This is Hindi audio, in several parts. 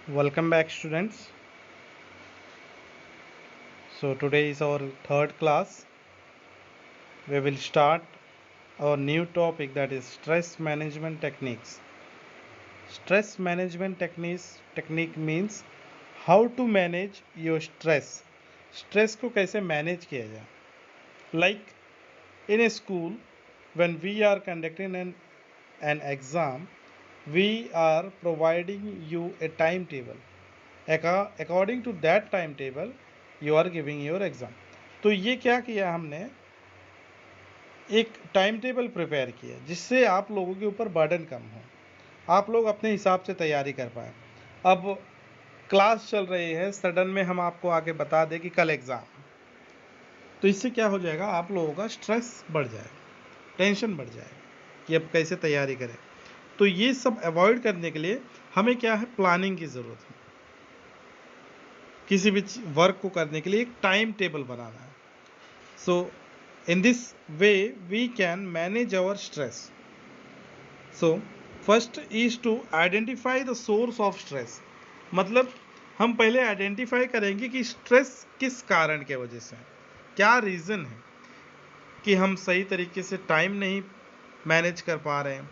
Welcome back, students. So, today is our third class. We will start our new topic, that is stress management techniques. Stress management technique means how to manage your stress. Stress को कैसे मैनेज किया जाए. Like in a school, when we are conducting an exam, we are providing you a timetable. According to that timetable, you are giving your exam. तो ये क्या किया हमने, एक टाइम टेबल प्रिपेयर किया जिससे आप लोगों के ऊपर बर्डन कम हो, आप लोग अपने हिसाब से तैयारी कर पाए. अब क्लास चल रही है, सडन में हम आपको आके बता दें कि कल एग्ज़ाम, तो इससे क्या हो जाएगा, आप लोगों का स्ट्रेस बढ़ जाएगा, टेंशन बढ़ जाएगा कि अब कैसे तैयारी करें. तो ये सब अवॉइड करने के लिए हमें क्या है, प्लानिंग की ज़रूरत है. किसी भी वर्क को करने के लिए एक टाइम टेबल बनाना है. सो in this way we can manage our stress. So first is to identify the source of stress. मतलब हम पहले आइडेंटिफाई करेंगे कि स्ट्रेस किस कारण के वजह से है, क्या रीज़न है कि हम सही तरीके से टाइम नहीं मैनेज कर पा रहे हैं,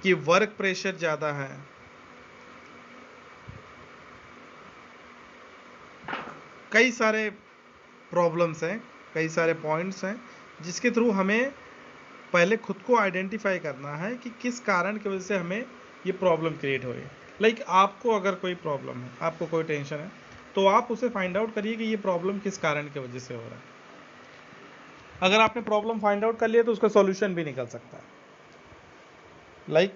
कि वर्क प्रेशर ज़्यादा है, कई सारे प्रॉब्लम्स हैं, कई सारे पॉइंट्स हैं जिसके थ्रू हमें पहले खुद को आइडेंटिफाई करना है कि किस कारण की वजह से हमें ये प्रॉब्लम क्रिएट हो रही है. लाइक आपको अगर कोई प्रॉब्लम है, आपको कोई टेंशन है, तो आप उसे फाइंड आउट करिए कि ये प्रॉब्लम किस कारण की वजह से हो रहा है. अगर आपने प्रॉब्लम फाइंड आउट कर लिया तो उसका सॉल्यूशन भी निकल सकता है. लाइक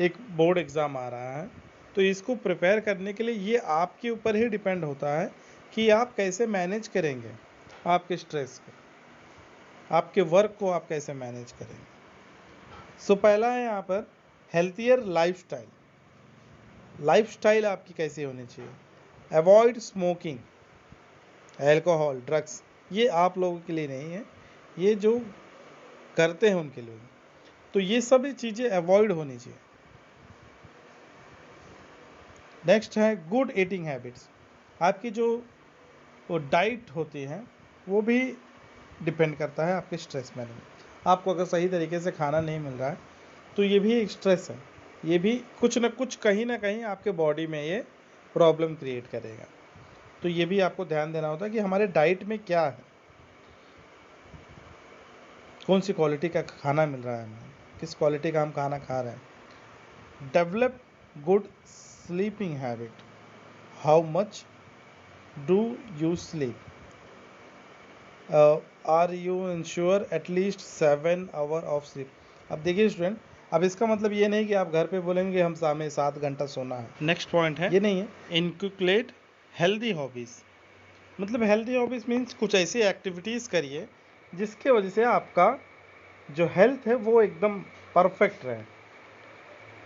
एक बोर्ड एग्ज़ाम आ रहा है, तो इसको प्रिपेयर करने के लिए ये आपके ऊपर ही डिपेंड होता है कि आप कैसे मैनेज करेंगे आपके स्ट्रेस को, आपके वर्क को आप कैसे मैनेज करेंगे. सो पहला है यहाँ पर हेल्थियर लाइफस्टाइल. लाइफस्टाइल आपकी कैसी होनी चाहिए. अवॉइड स्मोकिंग, अल्कोहल, ड्रग्स, ये आप लोगों के लिए नहीं है, ये जो करते हैं उनके लिए. तो ये सभी चीज़ें अवॉइड होनी चाहिए. नेक्स्ट है गुड ईटिंग हैबिट्स. आपकी जो वो डाइट होती है वो भी डिपेंड करता है आपके स्ट्रेस मैनेजमेंट. आपको अगर सही तरीके से खाना नहीं मिल रहा है तो ये भी एक स्ट्रेस है, ये भी कुछ ना कुछ कहीं ना कहीं आपके बॉडी में ये प्रॉब्लम क्रिएट करेगा. तो ये भी आपको ध्यान देना होता है कि हमारे डाइट में क्या है, कौन सी क्वालिटी का खाना मिल रहा है हमें, किस क्वालिटी का हम खाना खा रहे हैं. Develop good sleeping habit. How much do you sleep, are you ensure at least 7 hour of sleep. अब देखिए स्टूडेंट, अब इसका मतलब ये नहीं कि आप घर पे बोलेंगे कि हम हमें 7 घंटा सोना है. नेक्स्ट पॉइंट है, ये नहीं है. इनक्यूलेट हेल्दी हॉबीज़. मतलब हेल्दी हॉबीज़ मीन्स कुछ ऐसी एक्टिविटीज़ करिए जिसके वजह से आपका जो हेल्थ है वो एकदम परफेक्ट रहे.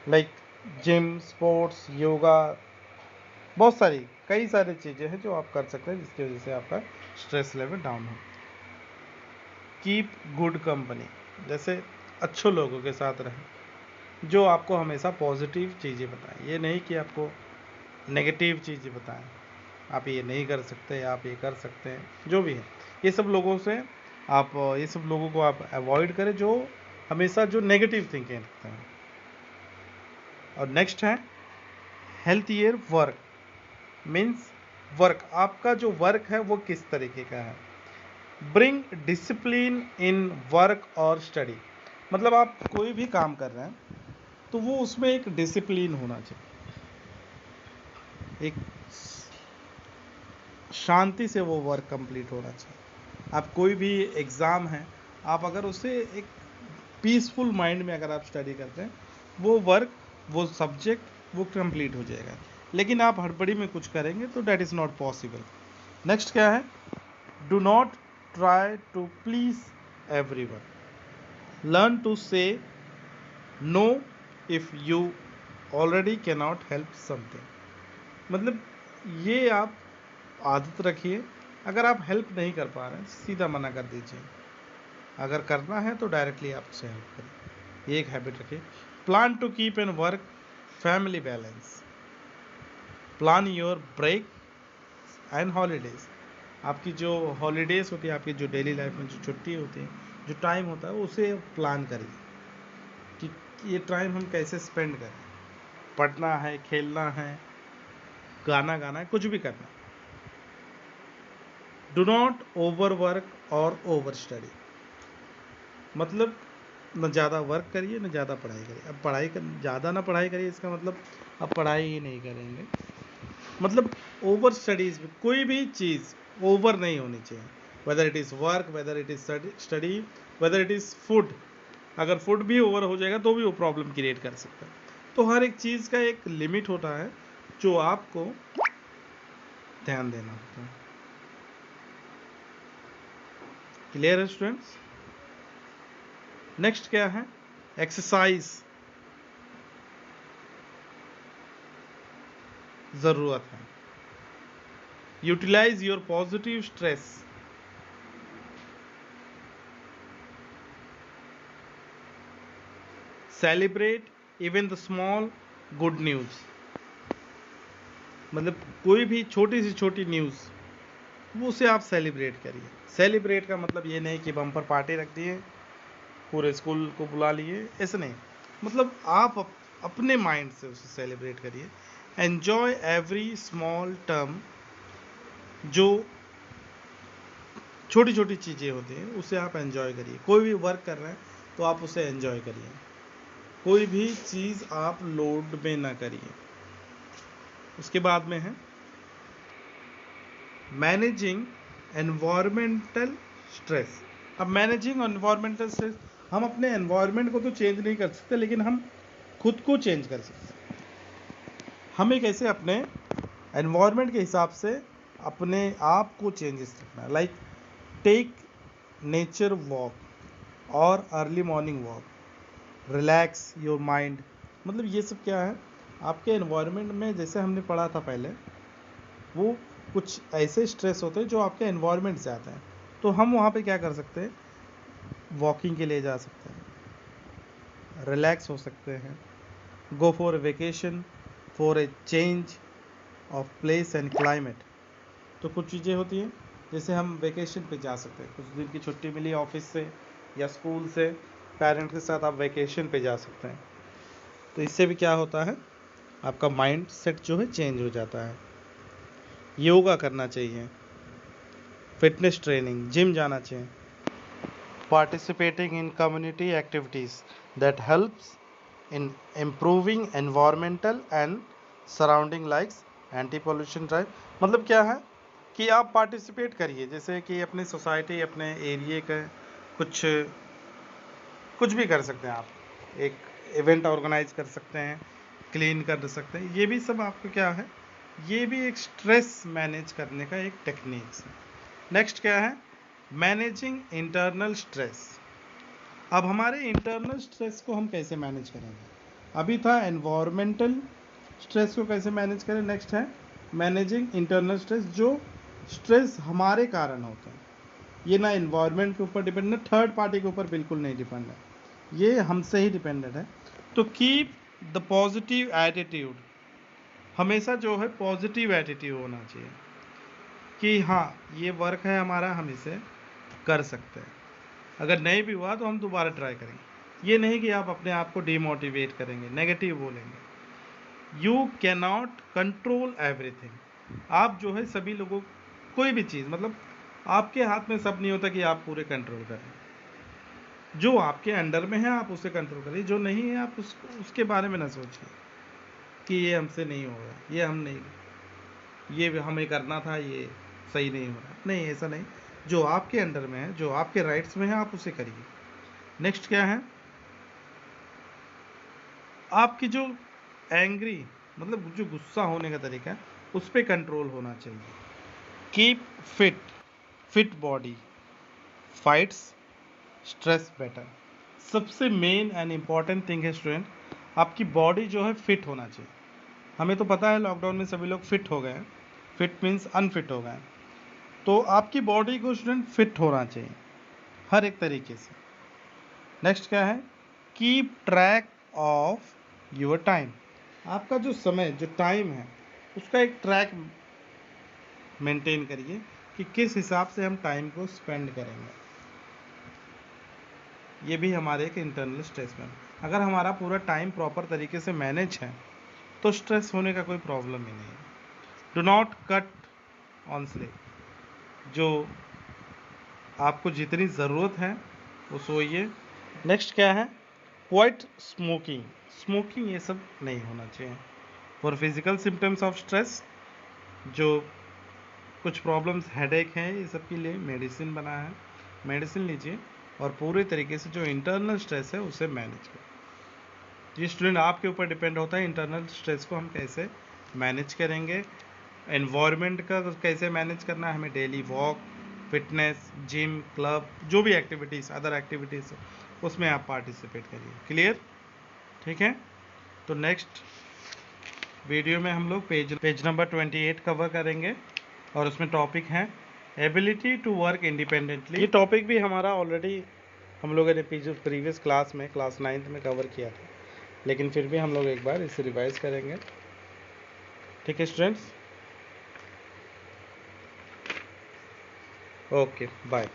लाइक जिम, स्पोर्ट्स, योगा, बहुत सारी कई सारी चीज़ें हैं जो आप कर सकते हैं जिसकी वजह से आपका स्ट्रेस लेवल डाउन हो. कीप गुड कंपनी, जैसे अच्छे लोगों के साथ रहें जो आपको हमेशा पॉजिटिव चीज़ें बताएं. ये नहीं कि आपको नेगेटिव चीज़ें बताएं, आप ये नहीं कर सकते, आप ये कर सकते हैं, जो भी है. ये सब लोगों से आप, ये सब लोगों को आप अवॉइड करें जो हमेशा जो नेगेटिव थिंकिंग रखते हैं. और नेक्स्ट है हेल्थियर वर्क. मीन्स वर्क, आपका जो वर्क है वो किस तरीके का है. ब्रिंग डिसिप्लिन इन वर्क और स्टडी. मतलब आप कोई भी काम कर रहे हैं तो वो उसमें एक डिसिप्लिन होना चाहिए, एक शांति से वो वर्क कंप्लीट होना चाहिए. आप कोई भी एग्ज़ाम है, आप अगर उसे एक पीसफुल माइंड में अगर आप स्टडी करते हैं, वो वर्क, वो सब्जेक्ट वो कंप्लीट हो जाएगा. लेकिन आप हड़बड़ी में कुछ करेंगे तो that is not possible. Next क्या है, do not try to please everyone. Learn to say no if you already can not help something. मतलब ये आप आदत रखिए, अगर आप हेल्प नहीं कर पा रहे हैं सीधा मना कर दीजिए, अगर करना है तो डायरेक्टली आपसे हेल्प करें. ये एक हैबिट रखिए. Plan to keep an work family balance. Plan your break and holidays. आपकी जो हॉलीडेज होती है, आपकी जो डेली लाइफ में जो छुट्टी होती है, जो टाइम होता है, उसे प्लान करिए कि ये टाइम हम कैसे स्पेंड करें। पढ़ना है, खेलना है, गाना गाना है, कुछ भी करना। डू नॉट ओवर वर्क और ओवर स्टडी, मतलब न ज़्यादा वर्क करिए न ज़्यादा पढ़ाई करिए। अब ज़्यादा ना पढ़ाई करिए, इसका मतलब अब पढ़ाई ही नहीं करेंगे। मतलब ओवर स्टडीज में कोई भी चीज़ ओवर नहीं होनी चाहिए, whether it is work, whether it is study, whether it is food. अगर फूड भी ओवर हो जाएगा तो भी वो प्रॉब्लम क्रिएट कर सकता है। तो हर एक चीज़ का एक लिमिट होता है जो आपको ध्यान देना होता है। क्लियर है स्टूडेंट्स? नेक्स्ट क्या है? एक्सरसाइज ज़रूरत है। Utilise your positive stress. Celebrate even the small good news, मतलब कोई भी छोटी से छोटी न्यूज़ वो उसे आप सेलिब्रेट करिए। सेलिब्रेट का मतलब ये नहीं कि बम्पर पार्टी रख दिए, पूरे स्कूल को बुला लिए, ऐसे नहीं। मतलब आप अपने माइंड से उसे सेलिब्रेट करिए। एन्जॉय एवरी स्मॉल टर्म, जो छोटी छोटी चीज़ें होती हैं उसे आप एंजॉय करिए। कोई भी वर्क कर रहे हैं तो आप उसे एंजॉय करिए। कोई भी चीज़ आप लोड में ना करिए। उसके बाद में है मैनेजिंग एनवायरमेंटल स्ट्रेस। अब मैनेजिंग एनवायरमेंटल स्ट्रेस, हम अपने एनवायरमेंट को तो चेंज नहीं कर सकते, लेकिन हम खुद को चेंज कर सकते हैं। हमें कैसे अपने एनवायरमेंट के हिसाब से अपने आप को चेंजेस रखना है। लाइक टेक नेचर वॉक और early morning walk, relax your mind. मतलब ये सब क्या है, आपके एनवायरनमेंट में जैसे हमने पढ़ा था पहले, वो कुछ ऐसे स्ट्रेस होते हैं जो आपके एनवायरनमेंट से आते हैं। तो हम वहाँ पे क्या कर सकते हैं, वॉकिंग के लिए जा सकते हैं, रिलैक्स हो सकते हैं, go for a vacation for a change of place and climate. तो कुछ चीज़ें होती हैं जैसे हम वेकेशन पे जा सकते हैं, कुछ दिन की छुट्टी मिली ऑफिस से या स्कूल से, पेरेंट्स के साथ आप वेकेशन पे जा सकते हैं। तो इससे भी क्या होता है, आपका माइंड सेट जो है चेंज हो जाता है। योगा करना चाहिए, फिटनेस ट्रेनिंग, जिम जाना चाहिए। Participating in community activities that helps in improving environmental and surrounding likes anti pollution drive. मतलब क्या है कि आप पार्टिसिपेट करिए, जैसे कि अपनी सोसाइटी, अपने एरिया का कुछ भी कर सकते हैं आप। एक इवेंट ऑर्गेनाइज कर सकते हैं, क्लीन कर सकते हैं। ये भी सब आपको क्या है, ये भी एक स्ट्रेस मैनेज करने का एक टेक्निक्स है। नेक्स्ट क्या है, मैनेजिंग इंटरनल स्ट्रेस। अब हमारे इंटरनल स्ट्रेस को हम कैसे मैनेज करेंगे? अभी था एनवायरमेंटल स्ट्रेस को कैसे मैनेज करें, नेक्स्ट है मैनेजिंग इंटरनल स्ट्रेस, जो स्ट्रेस हमारे कारण होते हैं। ये ना इन्वायरमेंट के ऊपर डिपेंड, ना थर्ड पार्टी के ऊपर बिल्कुल नहीं डिपेंड है, ये हमसे ही डिपेंडेंट है। तो कीप द पॉजिटिव एटीट्यूड, हमेशा जो है पॉजिटिव एटीट्यूड होना चाहिए कि हाँ ये वर्क है हमारा, हम इसे कर सकते हैं, अगर नहीं भी हुआ तो हम दोबारा ट्राई करेंगे। ये नहीं कि आप अपने आप को डिमोटिवेट करेंगे, नेगेटिव बोलेंगे। You can not control everything, आप जो है सभी लोगों, कोई भी चीज़, मतलब आपके हाथ में सब नहीं होता कि आप पूरे कंट्रोल करें। जो आपके अंडर में है आप उसे कंट्रोल करिए, जो नहीं है आप उसके बारे में ना सोचिए कि ये हमसे नहीं होगा, ये हम नहीं, ये हमें करना था, ये सही नहीं हो रहा। नहीं, ऐसा नहीं, जो आपके अंडर में है, जो आपके राइट्स में है, आप उसे करिए। नेक्स्ट क्या है, आपकी जो एंग्री, मतलब जो गुस्सा होने का तरीका है, उस पर कंट्रोल होना चाहिए। Keep fit body fights stress better. सबसे मेन एंड इम्पॉर्टेंट थिंग है स्टूडेंट, आपकी बॉडी जो है फिट होना चाहिए। हमें तो पता है लॉकडाउन में सभी लोग फिट हो गए हैं, फिट मीन्स अनफिट हो गए हैं। तो आपकी बॉडी को स्टूडेंट फिट होना चाहिए हर एक तरीके से। नेक्स्ट क्या है, keep track of your time. आपका जो समय, जो टाइम है, उसका एक ट्रैक मेंटेन करिए कि किस हिसाब से हम टाइम को स्पेंड करेंगे। ये भी हमारे एक इंटरनल स्ट्रेस में, अगर हमारा पूरा टाइम प्रॉपर तरीके से मैनेज है तो स्ट्रेस होने का कोई प्रॉब्लम ही नहीं है। Do not cut on sleep, जो आपको जितनी ज़रूरत है वो सोइए। नेक्स्ट क्या है, क्वाइट स्मोकिंग। स्मोकिंग ये सब नहीं होना चाहिए। For physical symptoms of stress, जो कुछ प्रॉब्लम्स हेडेक हैं, ये सब के लिए मेडिसिन बना है, मेडिसिन लीजिए और पूरे तरीके से जो इंटरनल स्ट्रेस है उसे मैनेज करें। ये स्टूडेंट आपके ऊपर डिपेंड होता है इंटरनल स्ट्रेस को हम कैसे मैनेज करेंगे। एनवायरनमेंट का कैसे मैनेज करना है, हमें daily walk, fitness, gym, club, जो भी एक्टिविटीज़, अदर एक्टिविटीज़ उसमें आप पार्टिसिपेट करिए। क्लियर? ठीक है, तो नेक्स्ट वीडियो में हम लोग पेज नंबर 28 कवर करेंगे और उसमें टॉपिक है एबिलिटी टू वर्क इंडिपेंडेंटली। ये टॉपिक भी हमारा ऑलरेडी हम लोगों ने प्रीवियस क्लास में, क्लास 9th में कवर किया था, लेकिन फिर भी हम लोग एक बार इसे रिवाइज करेंगे। ठीक है स्टूडेंट्स, ओके बाय।